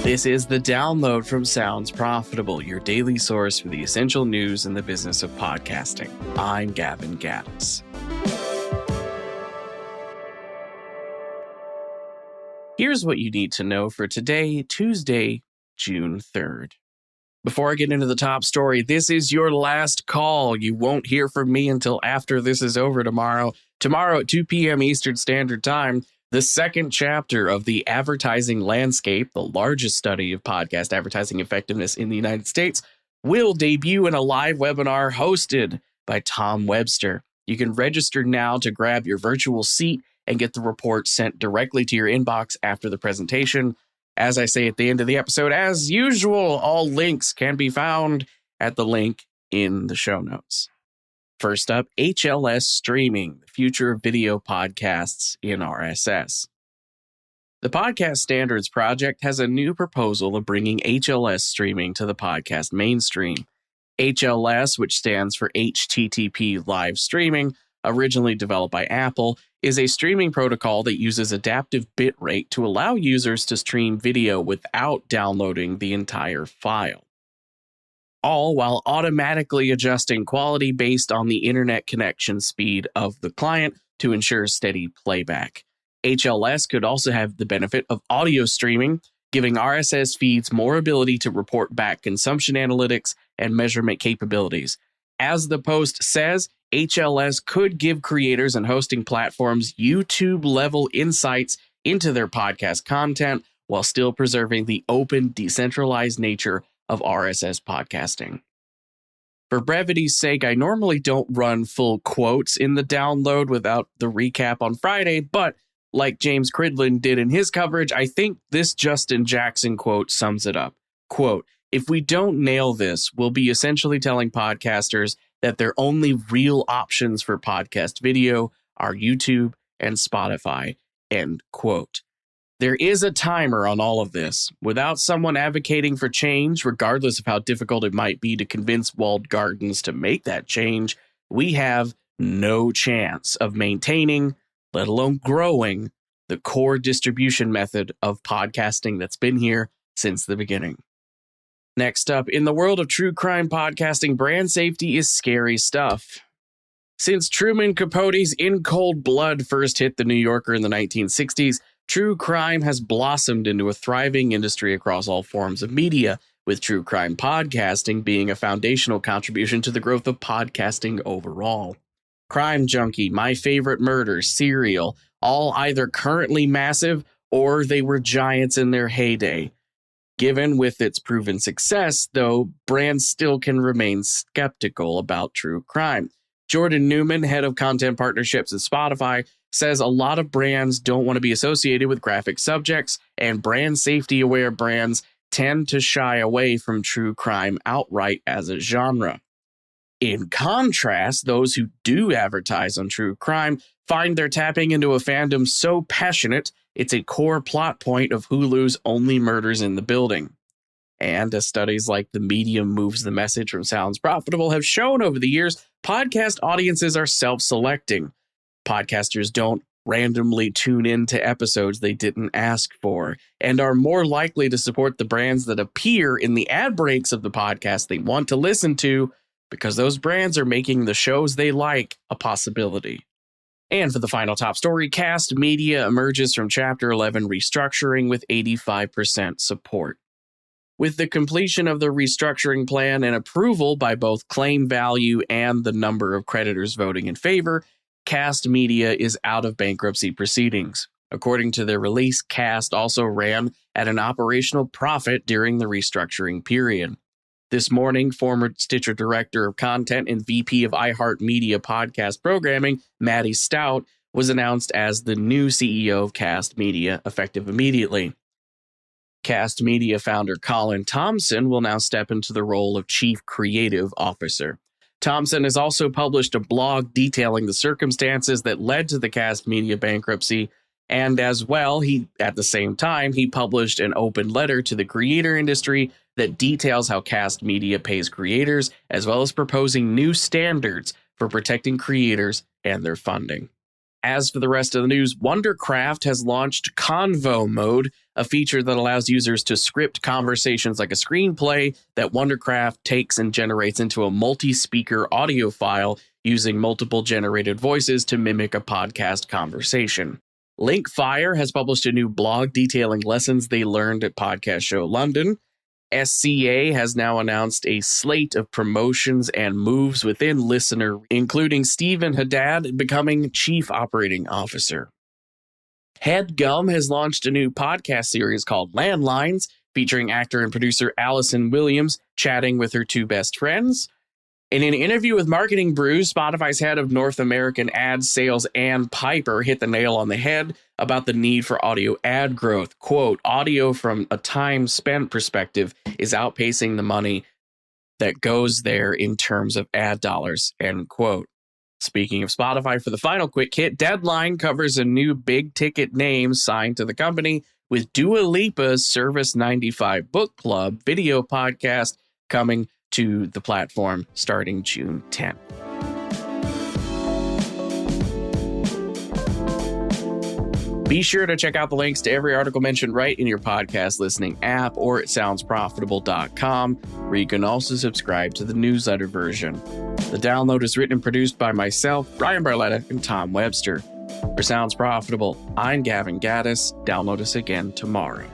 This is the download from Sounds Profitable, your daily source for the essential news in the business of podcasting. I'm Gavin Gaddis. Here's what you need to know for today, Tuesday, June 3rd. Before I get into the top story, this is your last call. You won't hear from me until after this is over tomorrow. Tomorrow at 2 p.m. Eastern Standard Time, the second chapter of The Advertising Landscape, the largest study of podcast advertising effectiveness in the United States, will debut in a live webinar hosted by Tom Webster. You can register now to grab your virtual seat and get the report sent directly to your inbox after the presentation. As I say at the end of the episode, as usual, all links can be found at the link in the show notes. First up, HLS streaming, the future of video podcasts in RSS. The Podcast Standards Project has a new proposal of bringing HLS streaming to the podcast mainstream. HLS, which stands for HTTP live streaming, originally developed by Apple, is a streaming protocol that uses adaptive bitrate to allow users to stream video without downloading the entire file, all while automatically adjusting quality based on the internet connection speed of the client to ensure steady playback. HLS could also have the benefit of audio streaming, giving RSS feeds more ability to report back consumption analytics and measurement capabilities. As the post says, HLS could give creators and hosting platforms YouTube-level insights into their podcast content while still preserving the open, decentralized nature of RSS podcasting. For brevity's sake, I normally don't run full quotes in the download without the recap on Friday, but like James Cridland did in his coverage, I think this Justin Jackson quote sums it up. Quote, "If we don't nail this, we'll be essentially telling podcasters that their only real options for podcast video are YouTube and Spotify," end quote. There is a timer on all of this. Without someone advocating for change, regardless of how difficult it might be to convince walled gardens to make that change, we have no chance of maintaining, let alone growing, the core distribution method of podcasting that's been here since the beginning. Next up, in the world of true crime podcasting, brand safety is scary stuff. Since Truman Capote's In Cold Blood first hit the New Yorker in the 1960s, true crime has blossomed into a thriving industry across all forms of media, with true crime podcasting being a foundational contribution to the growth of podcasting overall. Crime Junkie, My Favorite Murder, Serial, all either currently massive or they were giants in their heyday. Given with its proven success, though, brands still can remain skeptical about true crime. Jordan Newman, head of content partnerships at Spotify, says a lot of brands don't want to be associated with graphic subjects, and brand safety-aware brands tend to shy away from true crime outright as a genre. In contrast, those who do advertise on true crime find they're tapping into a fandom so passionate it's a core plot point of Hulu's Only Murders in the Building. And as studies like The Medium Moves the Message from Sounds Profitable have shown over the years, podcast audiences are self-selecting. Podcasters don't randomly tune into episodes they didn't ask for and are more likely to support the brands that appear in the ad breaks of the podcast they want to listen to because those brands are making the shows they like a possibility. And for the final top story, Kast Media emerges from Chapter 11 restructuring with 85% support. With the completion of the restructuring plan and approval by both claim value and the number of creditors voting in favor, Kast Media is out of bankruptcy proceedings. According to their release, Kast also ran at an operational profit during the restructuring period. This morning, former Stitcher Director of Content and VP of iHeartMedia Podcast Programming, Maddie Stout, was announced as the new CEO of Kast Media, effective immediately. Kast Media founder Colin Thompson will now step into the role of Chief Creative Officer. Thompson has also published a blog detailing the circumstances that led to the Kast Media bankruptcy, and as well, at the same time, he published an open letter to the creator industry that details how Kast Media pays creators, as well as proposing new standards for protecting creators and their funding. As for the rest of the news, Wondercraft has launched Convo Mode, a feature that allows users to script conversations like a screenplay that Wondercraft takes and generates into a multi-speaker audio file using multiple generated voices to mimic a podcast conversation. Linkfire has published a new blog detailing lessons they learned at Podcast Show London. SCA has now announced a slate of promotions and moves within Listener, including Stephen Haddad becoming Chief Operating Officer. HeadGum has launched a new podcast series called Landlines, featuring actor and producer Allison Williams chatting with her two best friends. In an interview with MarketingBrew, Spotify's head of North American ad sales, Ann Piper, hit the nail on the head about the need for audio ad growth. Quote, audio from a time spent perspective is outpacing the money that goes there in terms of ad dollars, end quote. Speaking of Spotify, for the final quick hit, Deadline covers a new big ticket name signed to the company with Dua Lipa's Service 95 Book Club video podcast coming to the platform starting June 10th. Be sure to check out the links to every article mentioned right in your podcast listening app or at soundsprofitable.com, where you can also subscribe to the newsletter version. The download is written and produced by myself, Brian Barletta, and Tom Webster. For Sounds Profitable, I'm Gavin Gaddis. Download us again tomorrow.